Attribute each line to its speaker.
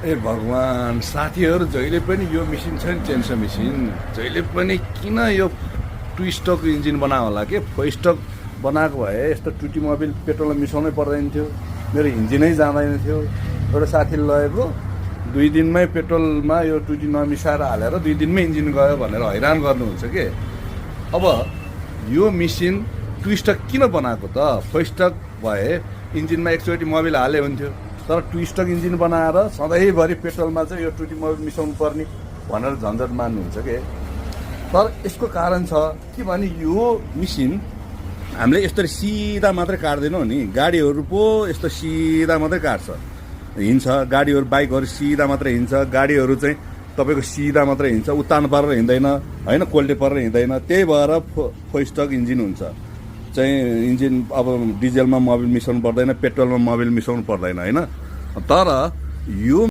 Speaker 1: ए भगवान् साथीहरू जहिले पनि यो मिसिन छ नि चेन्सो मिसिन जहिले पनि किन यो टु स्टक इन्जिन बनायो होला के फोर स्टक बनाएको भए यस्तो टुटी मोबिल पेट्रोलमा मिसाउनै पर्दैन थियो मेरो इन्जिनै जाँदैन थियो एउटा साथीले लगेको 2 दिनमै पेट्रोलमा यो टुटी नमिसाएर हालेर 2 दिनमै इन्जिन गयो भनेर हैरान गर्नुहुन्छ के अब यो मिसिन टु स्टक किन बनाएको त फोर स्टक भए इन्जिनमा एकचोटि मोबिल हाले हुन्थ्यो तर टु स्टक इन्जिन बनाएर सधैँभरि पेट्रोलमा चाहिँ यो टुटी मोबिल मिसाउनु पर्ने भनेर झन्झट मान्नुहुन्छ के तर यसको कारण छ के भने यो मिसिन हामीले यस्तो सिधा मात्रै काट्दैनौँ नि गाडीहरू पो यस्तो सिधा मात्रै काट्छ हिँड्छ गाडीहरू बाइकहरू सिधा मात्रै हिँड्छ गाडीहरू चाहिँ तपाईँको सिधा मात्रै हिँड्छ उत्तान पारेर हिँड्दैन होइन कोल्टे पारेर हिँड्दैन त्यही भएर फोर स्टक इन्जिन हुन्छ चाहिँ इन्जिन अब डिजलमा मोबिल मिसाउनु पर्दैन पेट्रोलमा मोबिल मिसाउनु पर्दैन होइन तर यो